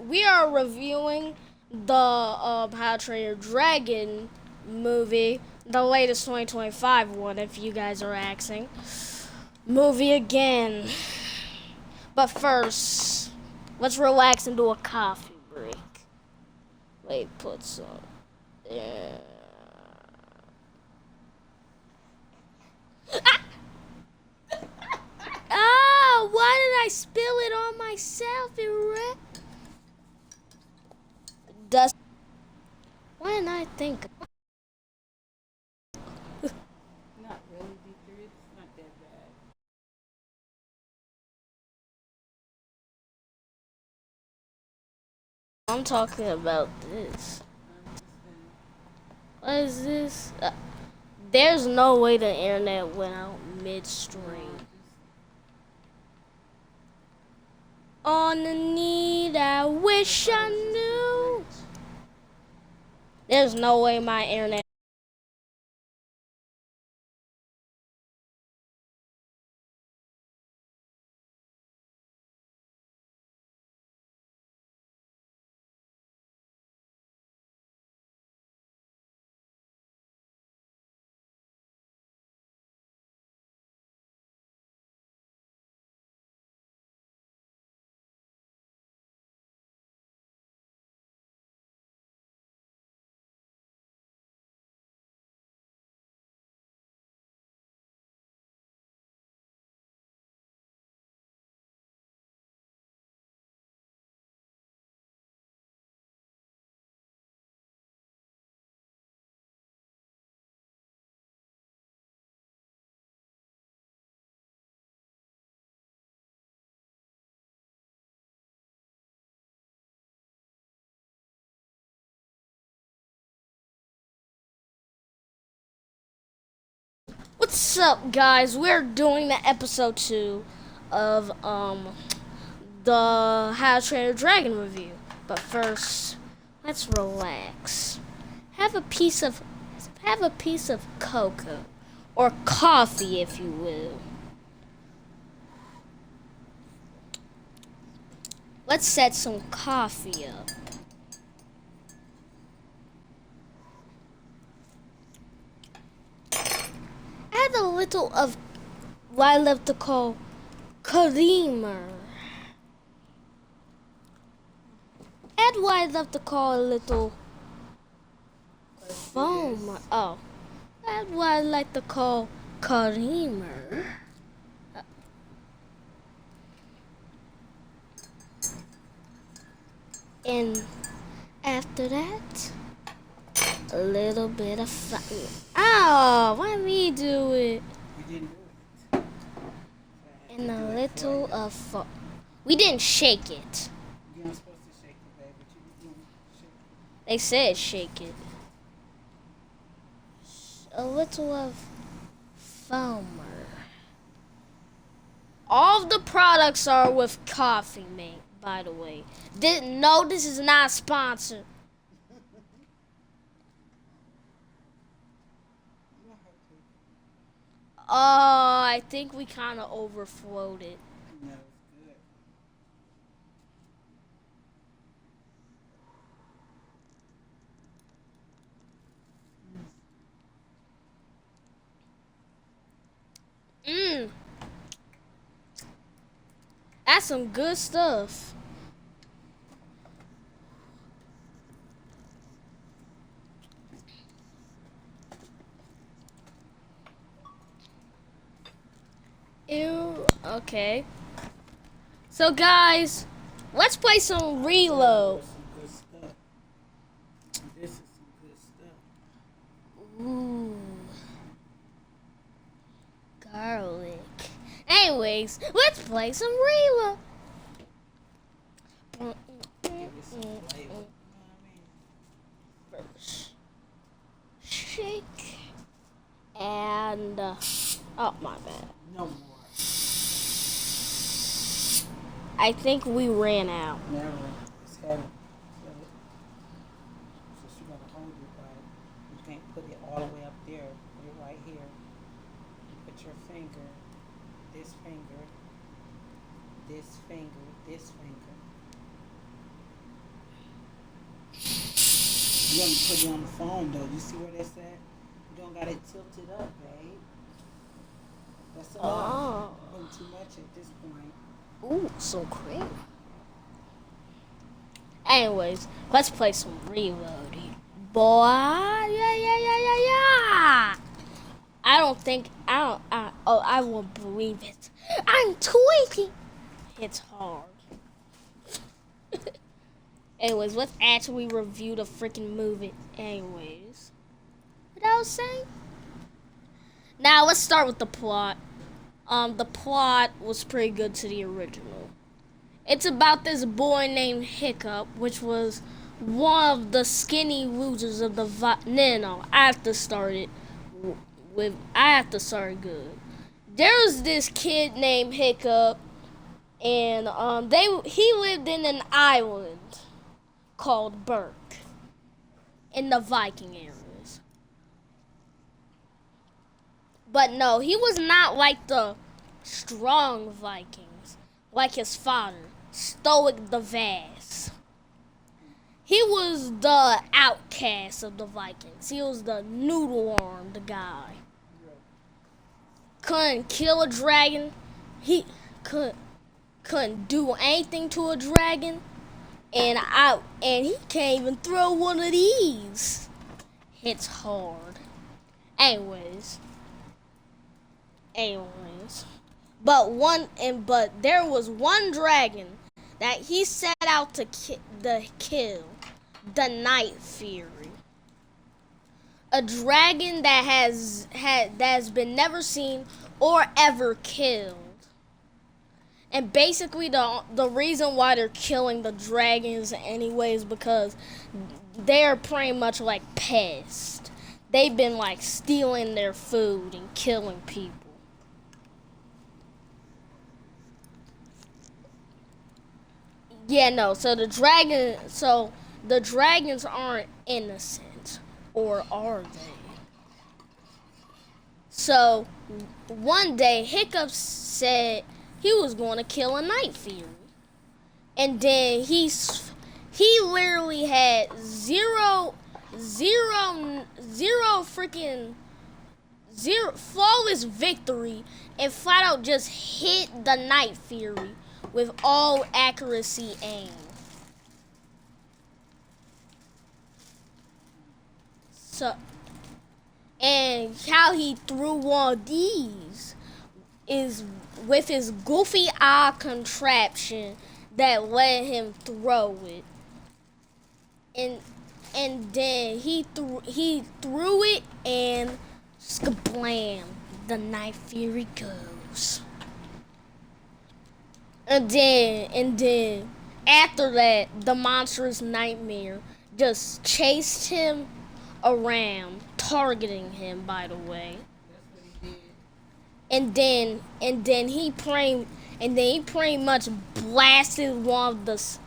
we are reviewing the How to Train Your Dragon movie, the latest 2025 one, if you guys are asking. Movie again. But first, let's relax and do a coffee break. Wait, put some. Yeah. Ah, why did I spill it on myself? It does. Why didn't I think? Not really, Victor. It's not that bad. I'm talking about this. I'm just saying. What is this? There's no way the internet went out midstream. On the need, I wish I knew. There's no way my internet. What's up, guys? We're doing the episode 2 of the How to Train Your Dragon review. But first, let's relax. Have a piece of cocoa or coffee, if you will. Let's set some coffee up. Add a little of what I love to call creamer. Add what I love to call a little foam. Oh, add what I like to call creamer. And after that, a little bit of fun. Oh, why me do it? We didn't do it. And a little of fun. We didn't shake it. You weren't supposed to shake it, baby, but you were doing shake They said shake it. A little of foamer. All of the products are with coffee, mate, by the way. No, this is not sponsored. I think we kind of overflowed it. No, it's good. Mmm. That's some good stuff. Ew. Okay. So, guys, let's play some Reload. Some good stuff. This is some good stuff. Ooh. Garlic. Anyways, let's play some Reload. Give it some flavor. You know what I mean? First, shake. And, oh, my bad. No more. I think we ran out. Never. It's heavy. Feel it. So you gotta hold it right. You can't put it all the way up there. Put it right here. You put your finger, this finger, this finger, this finger. You want to put it on the phone though. You see where that's at? You don't got it tilted up, babe. That's enough. Oh. Putting too much at this point. Ooh, so crazy. Anyways, let's play some Reloaded. Boy, yeah. I won't believe it. I'm 20. It's hard. Anyways, let's actually review the freaking movie. Anyways, what I was saying? Now let's start with the plot. The plot was pretty good to the original. It's about this boy named Hiccup, which was one of the skinny losers of the no, I have to start it good. There was this kid named Hiccup, and he lived in an island called Burke in the Viking areas. But no, he was not like the strong Vikings, like his father, Stoic the Vast. He was the outcast of the Vikings. He was the noodle-armed guy. Couldn't kill a dragon. He couldn't do anything to a dragon. And he can't even throw one of these. It's hard. Anyways. But there was one dragon that he set out to kill, the Night Fury. A dragon that has been never seen or ever killed. And basically the reason why they're killing the dragons anyways because they're pretty much like pests. They've been like stealing their food and killing people. Yeah, no, so the dragons aren't innocent, or are they? So one day Hiccup said he was going to kill a Night Fury. And then he literally had zero flawless victory and flat out just hit the Night Fury with all accuracy aim. So, and how he threw one of these is with his goofy eye contraption that let him throw it. And then he threw it and skablam, the Night Fury goes. And then after that, the monstrous nightmare just chased him around, targeting him, by the way. And then he pretty much blasted one of the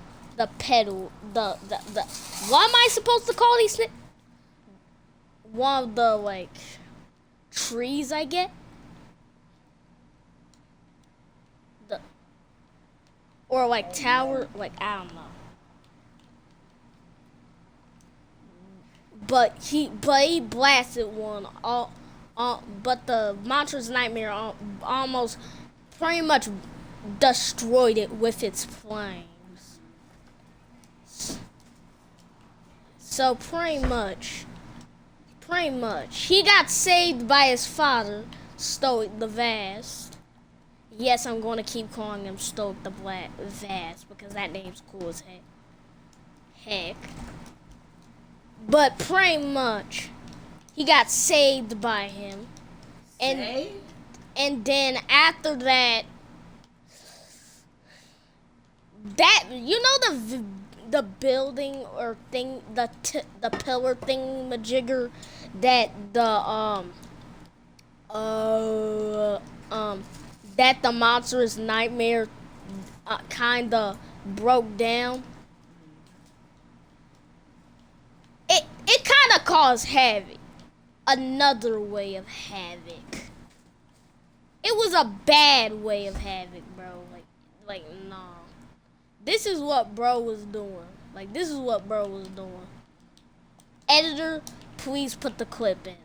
pedal the what am I supposed to call these things? One of the like trees I get. Or like tower, like I don't know. But he blasted one. But the monstrous nightmare almost pretty much destroyed it with its flames. So pretty much, he got saved by his father, Stoic the Vast. Yes, I'm going to keep calling him Stoic the Vast because that name's cool as heck. But pretty much, he got saved by him. And then after that, you know the building or thing, the pillar thing majigger that that the monstrous nightmare kinda broke down. It kinda caused havoc. Another way of havoc. It was a bad way of havoc, bro. Like nah. This is what bro was doing. Editor, please put the clip in.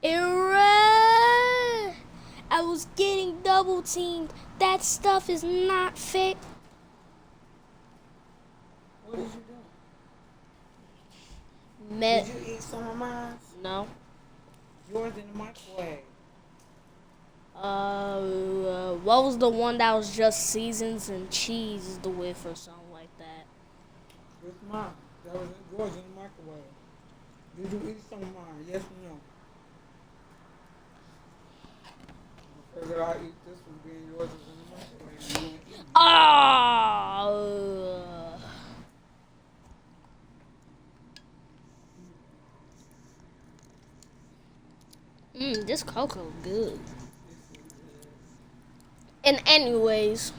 Error! I was getting double teamed. That stuff is not fit. What did you do? Met. Did you eat some of mine? No. Yours in the microwave. What was the one that was just seasons and cheese with or something like that? It's mine. That was yours in the microwave. Did you eat some of mine? Yes or no? I figured I'd eat this one being yours is in the microwave. You don't eat it. This cocoa good. And anyways,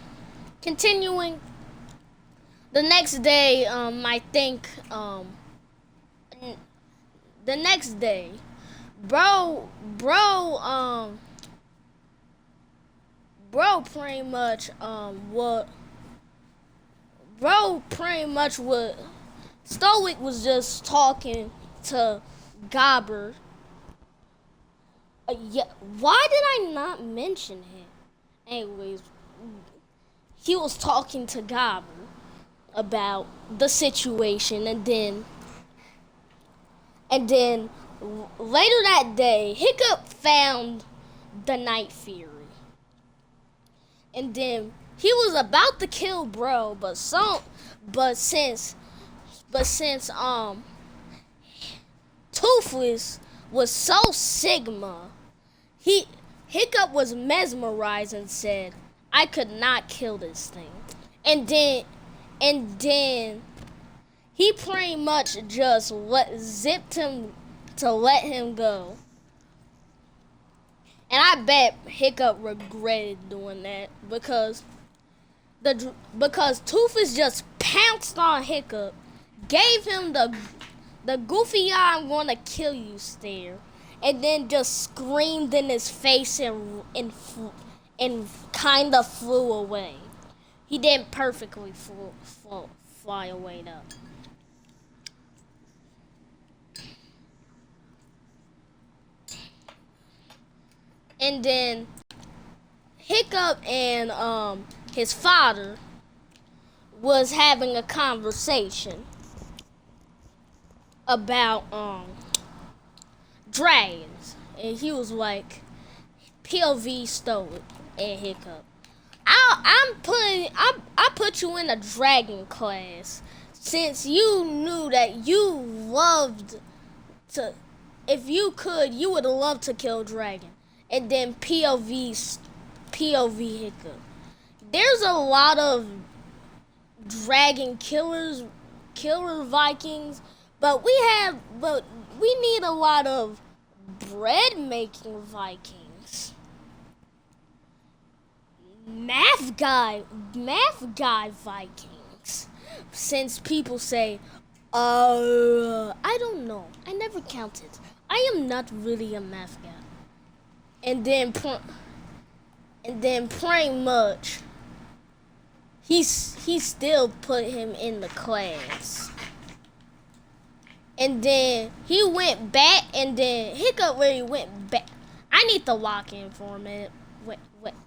continuing. The next day, I think, the next day, bro, pretty much what Stoic was just talking to Gobber. Yeah, why did I not mention him? Anyways, he was talking to Gobber about the situation, and then later that day, Hiccup found the Night Fury. And then he was about to kill bro, but since Toothless was so Sigma, Hiccup was mesmerized and said, I could not kill this thing. And then he pretty much just zipped him to let him go. And I bet Hiccup regretted doing that because Toothless just pounced on Hiccup, gave him the goofy I'm gonna kill you stare, and then just screamed in his face and kind of flew away. He didn't perfectly fly away though. And then Hiccup and his father was having a conversation about dragons, and he was like, POV Stoic and Hiccup, I put you in a dragon class since you knew that you loved to, if you could, you would love to kill dragon. And then POV Hiccup. There's a lot of dragon killer Vikings, but we need a lot of bread making Vikings. Math guy Vikings. Since people say, I don't know. I never counted. I am not really a math guy. And then pretty much he still put him in the class. And then he went back, and then Hiccup really went back. I need to lock in for a minute. Wait,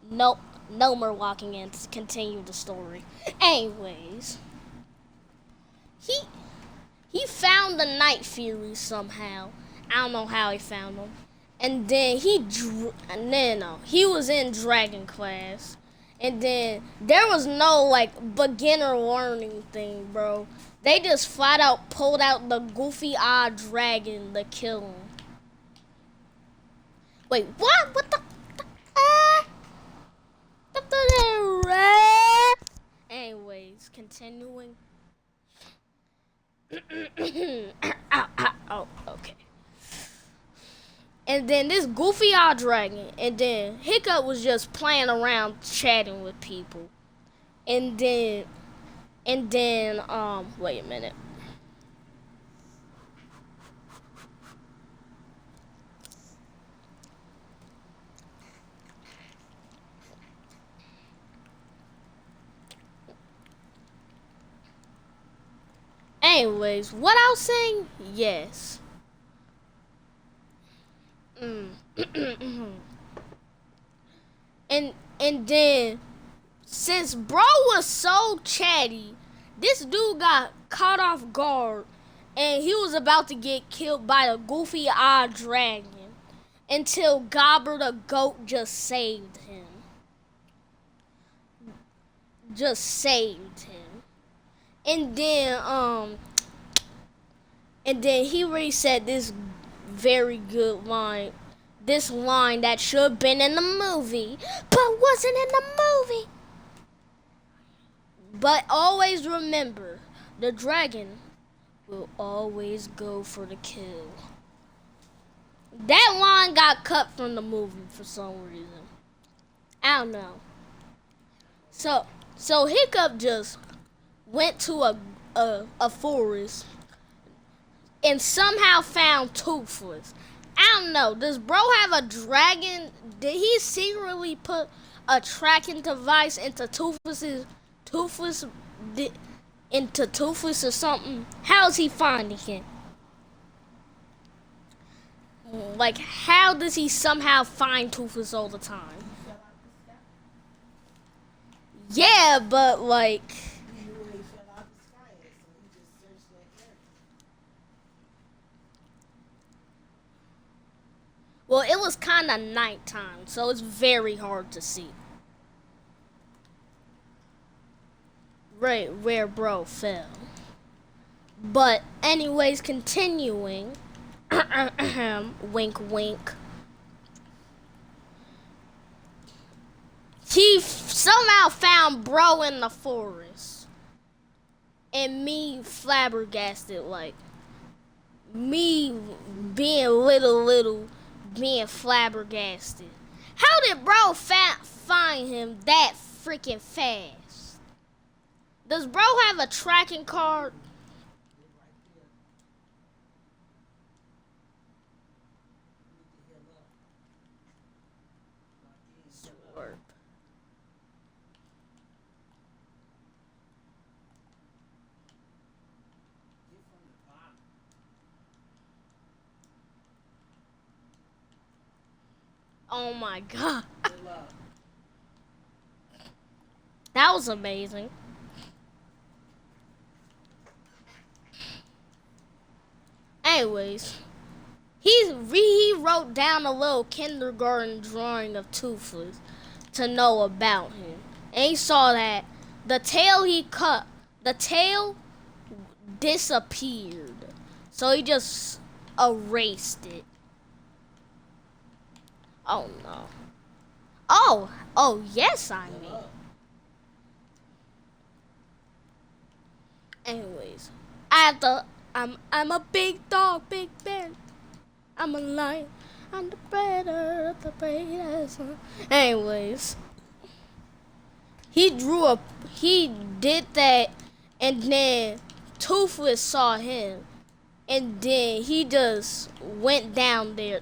nope, no more locking in to continue the story. Anyways, he found the Night Fury somehow. I don't know how he found them. And then he was in dragon class. And then there was no beginner learning thing, bro. They just flat out pulled out the goofy odd dragon to kill him. Wait, what? What the? Anyways, continuing. Oh, okay. And then this goofy odd dragon, and then Hiccup was just playing around chatting with people. And then wait a minute. Anyways, what I was saying? Yes. And then since bro was so chatty, this dude got caught off guard and he was about to get killed by the goofy eyed dragon until Gobber the goat just saved him. And then he really said this very good line. This line that should have been in the movie, but wasn't in the movie. But always remember, the dragon will always go for the kill. That line got cut from the movie for some reason. I don't know. So Hiccup just went to a forest and somehow found Toothless. I don't know. Does bro have a dragon? Did he secretly put a tracking device into Toothless or something? How is he finding him? Like, how does he somehow find Toothless all the time? Yeah, but like. Well, it was kind of nighttime, so it's very hard to see. Right where bro fell. But anyways, continuing. Wink, wink. He somehow found bro in the forest. And me flabbergasted, like. Me being little. Being flabbergasted. How did bro find him that freaking fast? Does bro have a tracking card? Swerve. Oh my god. That was amazing. Anyways, he wrote down a little kindergarten drawing of Toothless to know about him. And he saw that the tail he cut, the tail disappeared. So he just erased it. Oh no. Oh yes, I mean. Anyways, I'm a big dog, big bear. I'm a lion. I'm the better of the bravest. Anyways, he did that, and then Toothless saw him, and then he just went down there.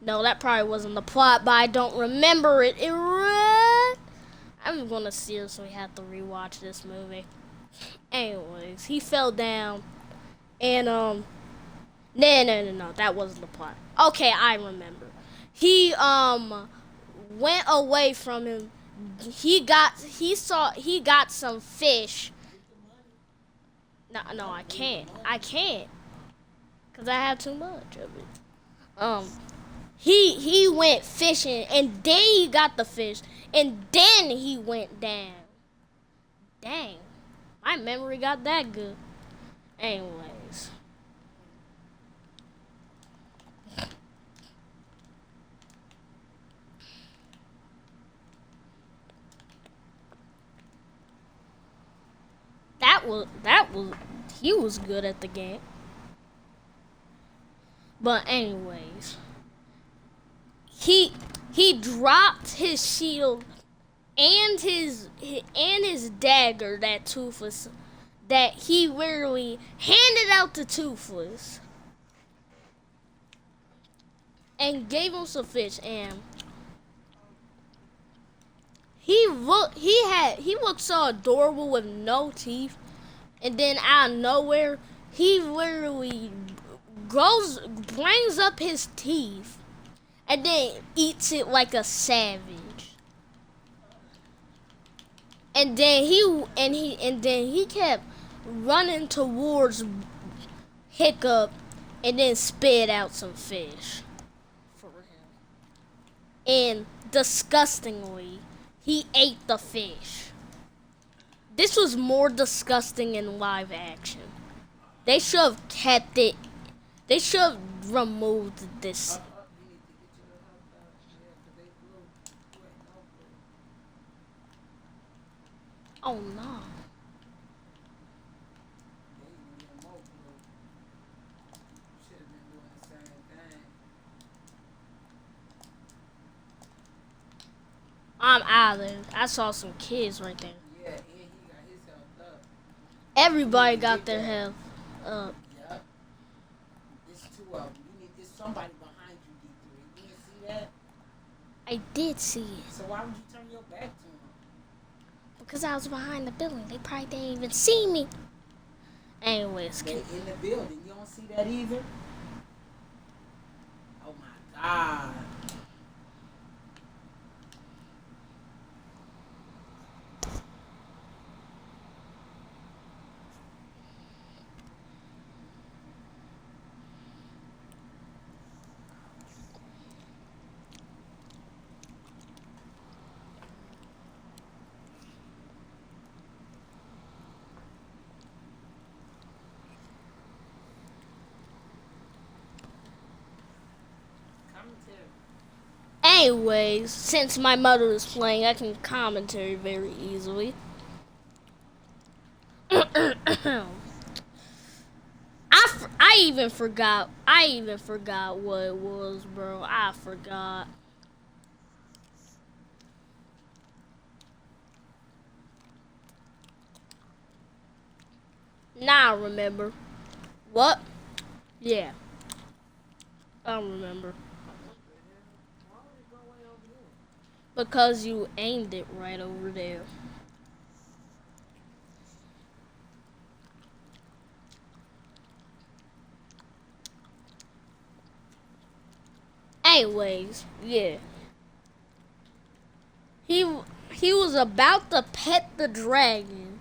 No, that probably wasn't the plot, but I don't remember it. I'm gonna seriously have to rewatch this movie. Anyways, he fell down, and no, that wasn't the plot. Okay, I remember. He went away from him. He got some fish. No, I can't, cause I have too much of it. He went fishing, and then he got the fish, and then he went down. Dang, my memory got that good. Anyways. He was good at the game. But anyways. He dropped his shield and his dagger that he literally handed out to Toothless and gave him some fish, and he looked so adorable with no teeth, and then out of nowhere, he literally brings up his teeth, and then eats it like a savage. And then he kept running towards Hiccup, and then spit out some fish for him. And disgustingly, he ate the fish. This was more disgusting in live action. They should have kept it. They should have removed this. Oh no. I'm out of there. I saw some kids right there. Yeah, and he got his health up. Everybody got their health up. Yep. It's two of them. There's somebody behind you, D3. You didn't see that? I did see it. So why would you turn your back to him? Because I was behind the building. They probably didn't even see me. Anyways. They in the building. You don't see that either? Oh my God. Anyways, since my mother is playing, I can commentary very easily. I even forgot what it was, bro. I forgot. Now I remember. What? Yeah. I don't remember. Because you aimed it right over there. Anyways, yeah. He was about to pet the dragon,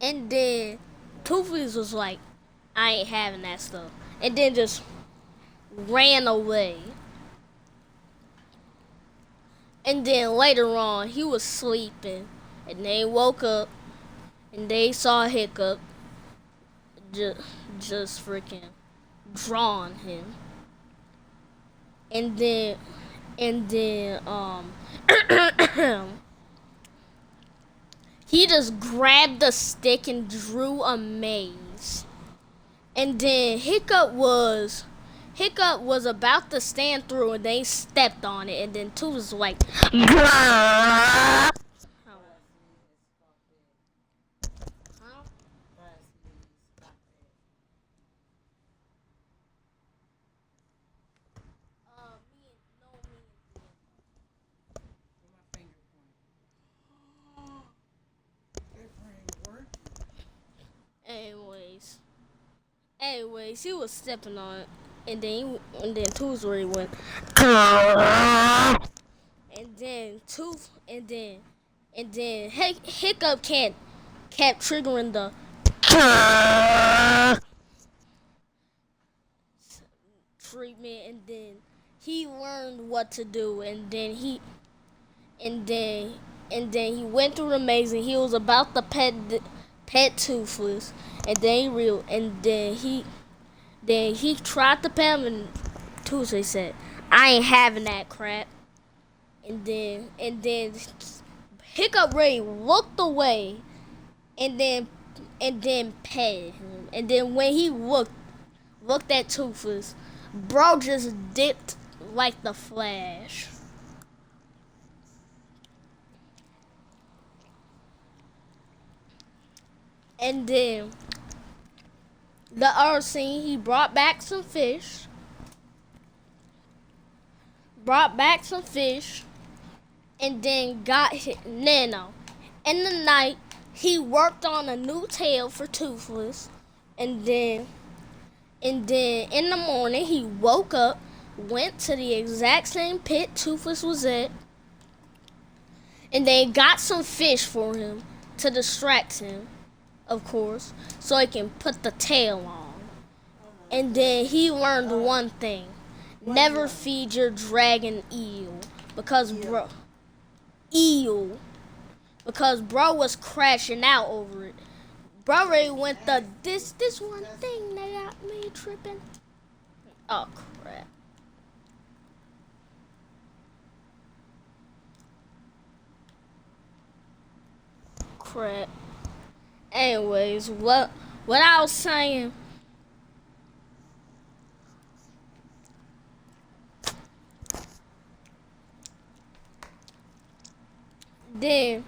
and then Toothless was like, I ain't having that stuff. And then just ran away. And then later on, he was sleeping, and they woke up, and they saw Hiccup just freaking drawing him. And then he just grabbed the stick and drew a maze. And then Hiccup was about to stand through, and they stepped on it, and then Two was like, Anyways, he was stepping on it, and then Tooth already went, and then Hiccup kept triggering the treatment, and then he learned what to do, and then he went through the maze, and he was about to pet Toothless, and then he tried to pet him, and Toothless said, I ain't having that crap. And then Hiccup Ray looked away, and then petted him, and then when he looked at Toothless, bro just dipped like the Flash. And then the other scene, he brought back some fish. And then got Nano. In the night, he worked on a new tail for Toothless, and then in the morning he woke up, went to the exact same pit Toothless was at, and they got some fish for him to distract him, of course, so he can put the tail on. And then he learned one thing: never feed your dragon eel, because bro was crashing out over it. Bro already went this one thing that got me tripping. Oh crap. Crap. Anyways, what I was saying. Then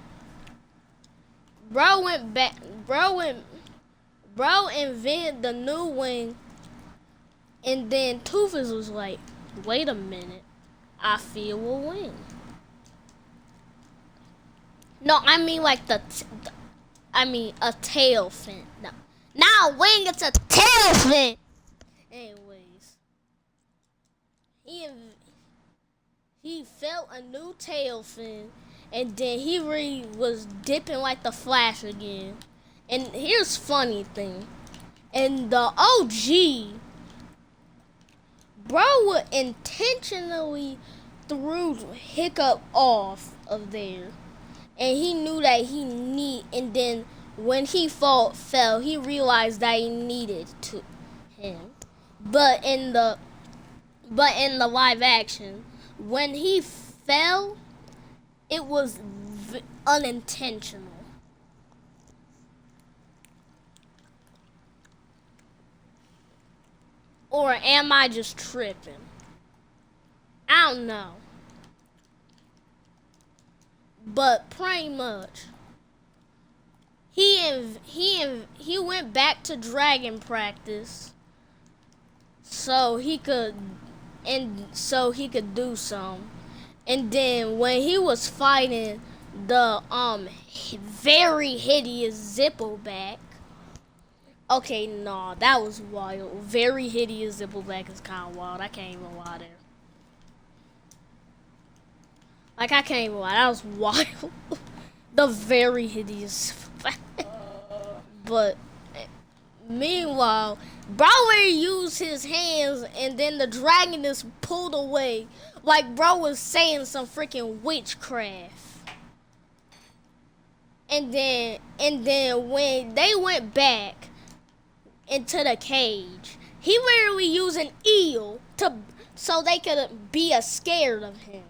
bro went back. Bro invented the new wing, and then Toothless was like, "Wait a minute, I feel a wing." No, I mean like a tail fin. No, not a wing. It's a tail fin. Anyways, he felt a new tail fin, and then he really was dipping like the Flash again. And here's funny thing. In the OG, bro would intentionally threw Hiccup off of there. And he knew that and then when he fell, he realized that he needed to him. But in the live action, when he fell, it was unintentional. Or am I just tripping? I don't know. But pretty much, he went back to dragon practice so he could do some. And then when he was fighting the very hideous Zippleback. Okay, no, that was wild. Very hideous Zippleback is kind of wild. I can't even lie there. Like, I can't even lie. That was wild. The very hideous Zippleback. But, meanwhile, Bro used his hands, and then the dragon is pulled away. Like, bro was saying some freaking witchcraft. And then when they went back into the cage, he literally used an eel so they could be scared of him.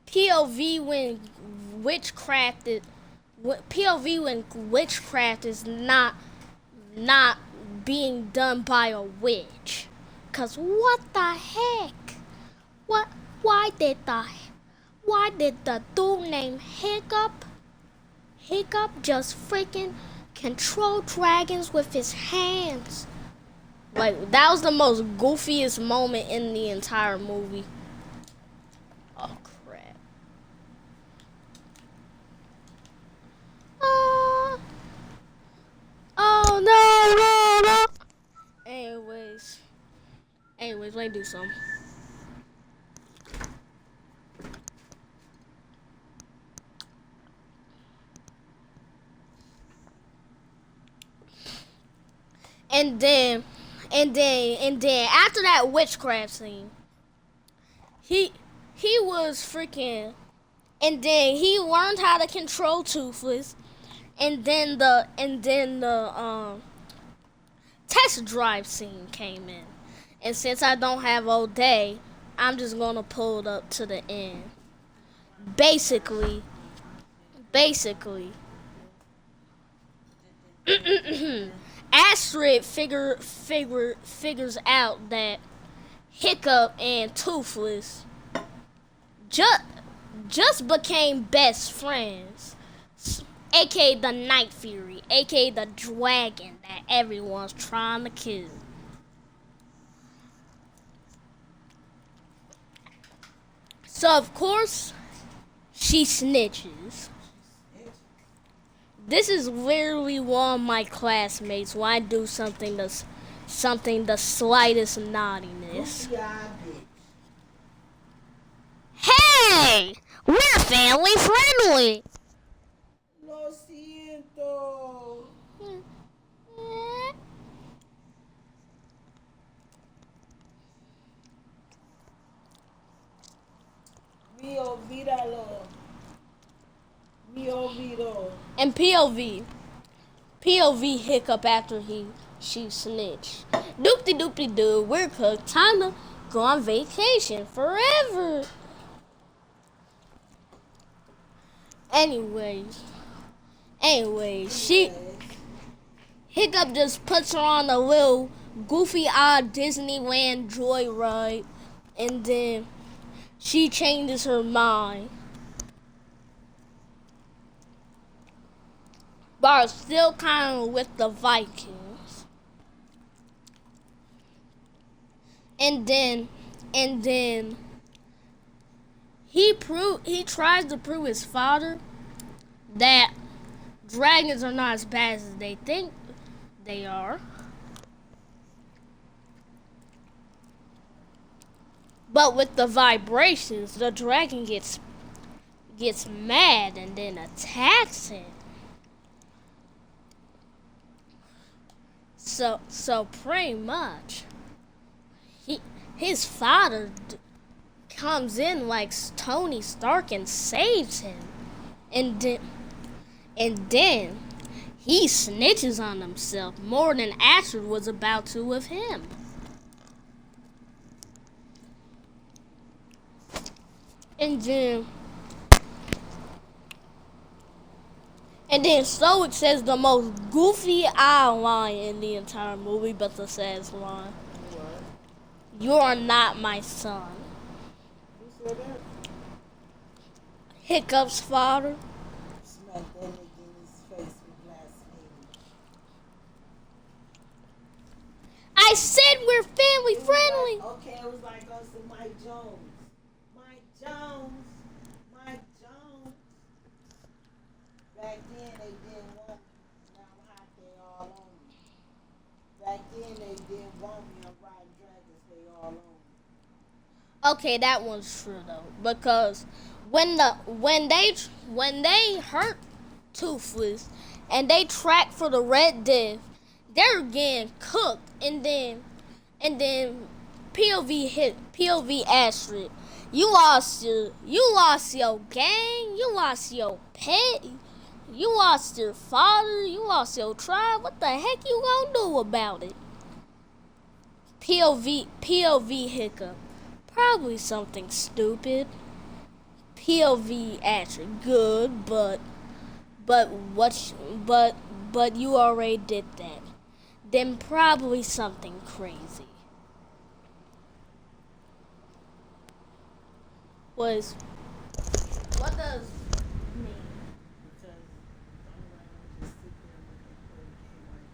POV when witchcraft is not being done by a witch. Cause what the heck? Why did the dude named Hiccup just freaking control dragons with his hands? Like, that was the most goofiest moment in the entire movie. Oh crap. Oh no. Anyways, let me do some. And then after that witchcraft scene, he was freaking, and then he learned how to control Toothless, and then the test drive scene came in. And since I don't have all day, I'm just gonna pull it up to the end. Basically, Astrid figures out that Hiccup and Toothless just became best friends, aka the Night Fury, aka the dragon that everyone's trying to kill. So of course, she snitches. This is literally one of my classmates when I do something the slightest naughtiness. Goofy eye bitch. Hey! We're family friendly! Lo siento. Mi olvídalo. Mi olvido. And POV hiccup after she snitched. Doopty doopty doo, we're cooked. Time to go on vacation forever. Anyways, she Hiccup just puts her on a little goofy odd Disneyland joyride, and then she changes her mind. But still kind of with the Vikings. And then he tries to prove his father that dragons are not as bad as they think they are. But with the vibrations, the dragon gets mad and then attacks him. So pretty much, his father comes in like Tony Stark and saves him, and then he snitches on himself more than Astrid was about to with him. And then Stoic says the most goofy eye line in the entire movie, but the saddest line. What? You are not my son. Who said that? Hiccup's father. Smack that nigga in his face with blasphemy. I said we're family friendly. Okay, it was like us and Mike Jones. Mike Jones. Back then they didn't want me. Now I'm hot, they all on me. Back then they didn't want me. I'm riding dragons, they all on me. Okay, that one's true though, because when they hurt Toothless and they track for the Red Death, they're getting cooked, and then POV Astrid. You lost your gang, you lost your pet, you lost your father, you lost your tribe. What the heck you gonna do about it? POV Hiccup. Probably something stupid. POV Astrid. Good, but you already did that. Then probably something crazy. What does mean? Because I'm not gonna just sit there and look at her and like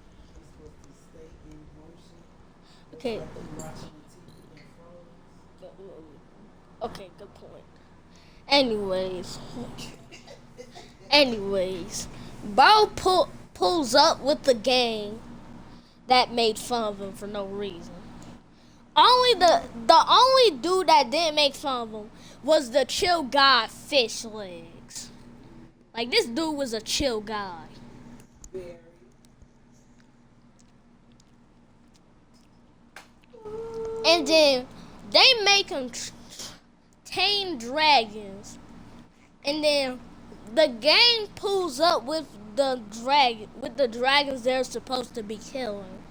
you're supposed to stay in motion. Okay. Like you watching the TV and froze. Okay, good point. Anyways, Bo pulls up with the gang that made fun of him for no reason. Only the only dude that didn't make fun of him was the chill guy Fish Legs. Like, this dude was a chill guy. Very. And then they make him tame dragons. And then the gang pulls up with the dragons they're supposed to be killing.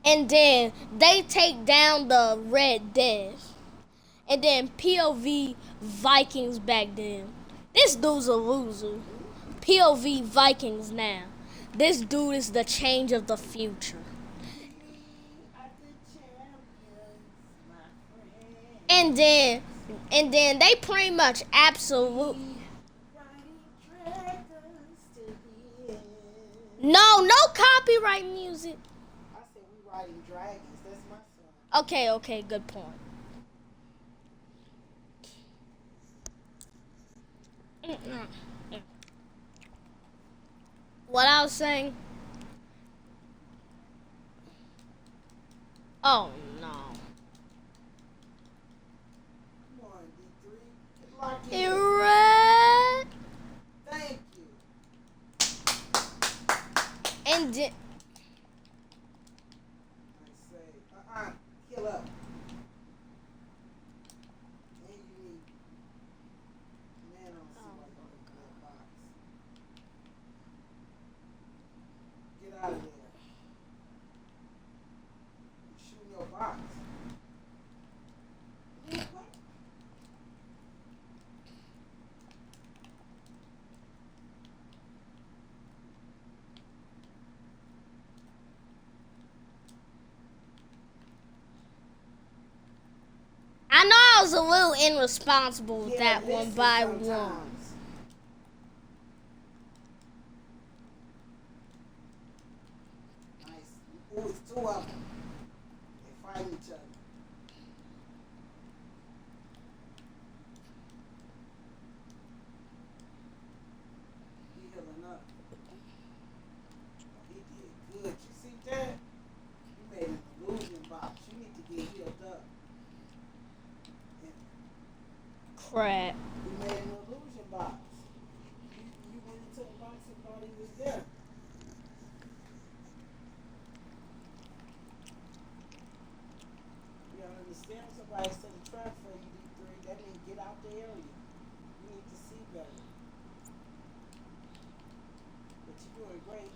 And then they take down the Red Death. And then POV Vikings back then. This dude's a loser. POV Vikings now. This dude is the change of the future. And then they pretty much absolute. No copyright music. I said we riding dragons. That's my son. Okay, good point. What I was saying. Oh no. Come on, D3. Lock in. You're right. Thank you. And I say, heal up. And you need, man, I don't see why you don't open that box. Get out of there. You're shooting your box. I know I was a little irresponsible with Yeah, that one listen by sometimes. one. Nice. Ooh, it's two of them. They fight each other. He healing up. He did good. You see that? You made an illusion box. You need to get healed up. Crap. You made an illusion box. You went into the box and thought he was there. You don't understand? Somebody set a trap for you, D3. That means get out the area. You need to see better. But you're doing great.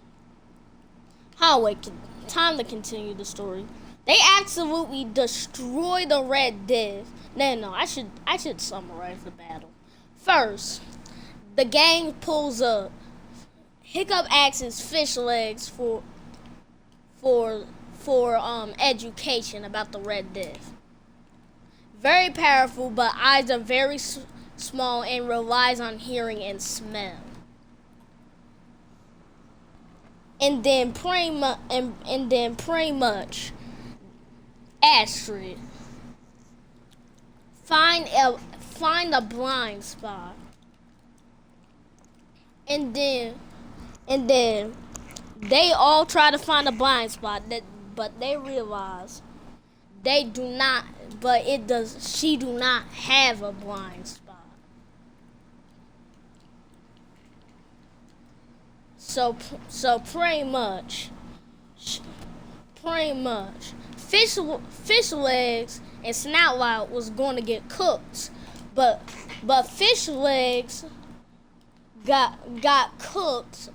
Oh wait, time to continue the story. They absolutely destroy the Red Div. No, I should summarize the battle. First, the gang pulls up. Hiccup asks Fish Legs for education about the Red Div. Very powerful, but eyes are very small and relies on hearing and smell. And then pretty much, Astrid find a blind spot, and then they all try to find a blind spot, but they realize they do not. But she do not have a blind spot. So pretty much, Fish Legs and Snoutlout was going to get cooked, but Fish Legs got cooked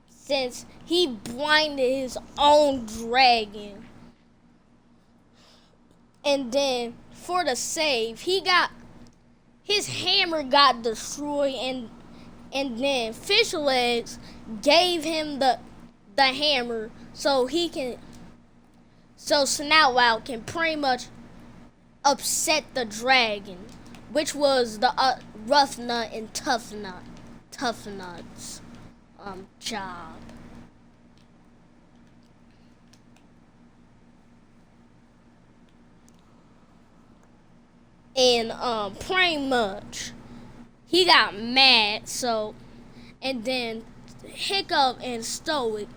since he blinded his own dragon. And then for the save, his hammer got destroyed, and then Fish Legs gave him the hammer so Snoutlout can pretty much upset the dragon, which was the Rough Nut and Tough Nut's job. And pretty much he got mad, and then Hiccup and Stoic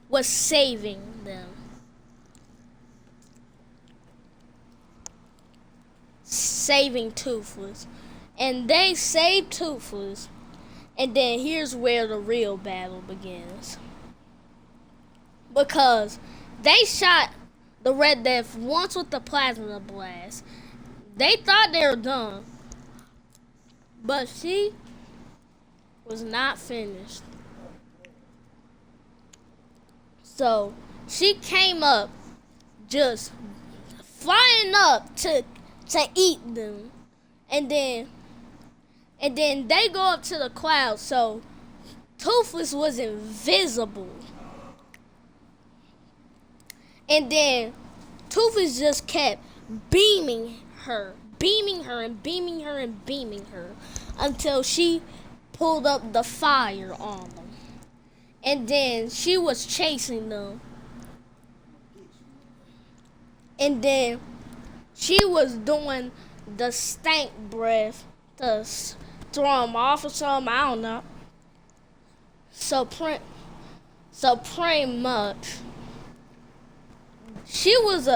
was saving them. Saving Toothless. And they saved Toothless. And then here's where the real battle begins. Because they shot the Red Death once with the plasma blast. They thought they were done. But she was not finished. So she came up, just flying up to eat them. And then they go up to the clouds, so Toothless was invisible. And then Toothless just kept beaming her until she pulled up the fire on them. And then she was chasing them. And then she was doing the stank breath throw him off or something. I don't know. So pretty much, she was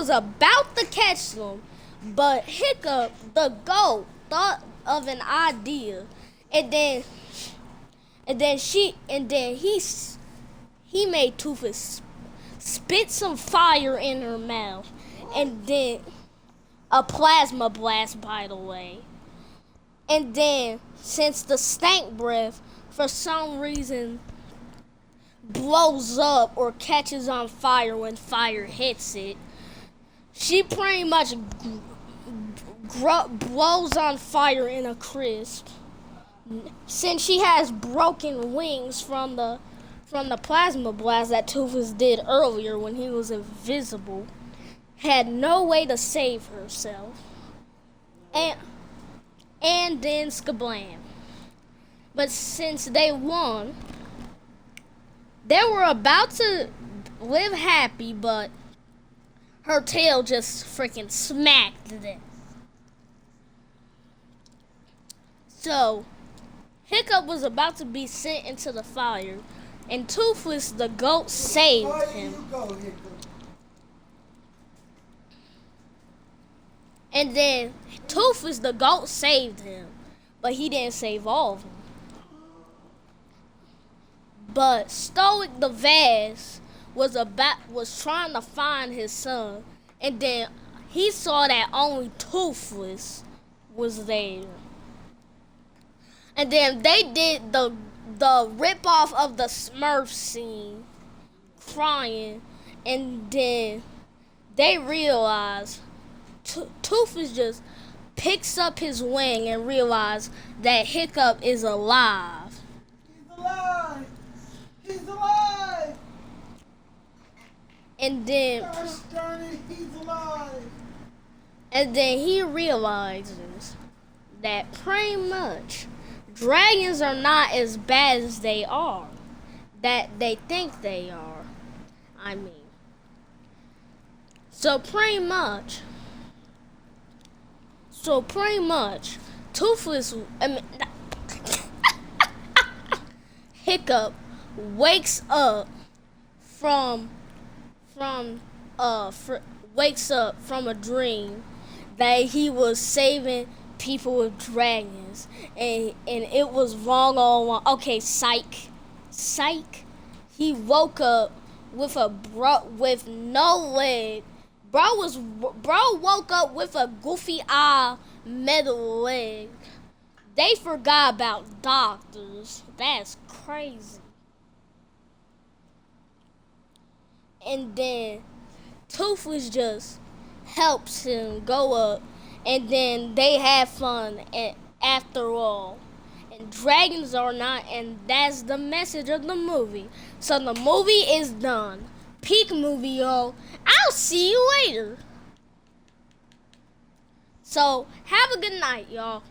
about to catch them, but Hiccup, the goat, thought of an idea, and then he made Toothless spit some fire in her mouth, and then a plasma blast, by the way. And then, since the stank breath, for some reason, blows up or catches on fire when fire hits it, she pretty much blows on fire in a crisp. Since she has broken wings from the plasma blast that Toothless did earlier when he was invisible, had no way to save herself. And then skablam. But since they won, they were about to live happy, but her tail just freaking smacked them. So, Hiccup was about to be sent into the fire, and Toothless the goat saved him. And then Toothless the goat saved him, but he didn't save all of them. But Stoic the vase was trying to find his son, and then he saw that only Toothless was there. And then they did the rip-off of the Smurf scene, crying, and then they realized Toothless just picks up his wing and realizes that Hiccup is alive. He's alive! He's alive! And then, Gosh darn it, he's alive! And then he realizes that pretty much dragons are not as bad as they are, that they think they are. I mean. So pretty much, Toothless, Hiccup wakes up from a dream that he was saving people with dragons, and it was wrong all along. Okay, psych. He woke up with with no leg. Bro woke up with a goofy eye metal leg. They forgot about doctors. That's crazy. And then Toothless just helps him go up, and then they have fun after all. And dragons are not, and that's the message of the movie. So the movie is done. Peak movie, y'all. I'll see you later. So have a good night, y'all.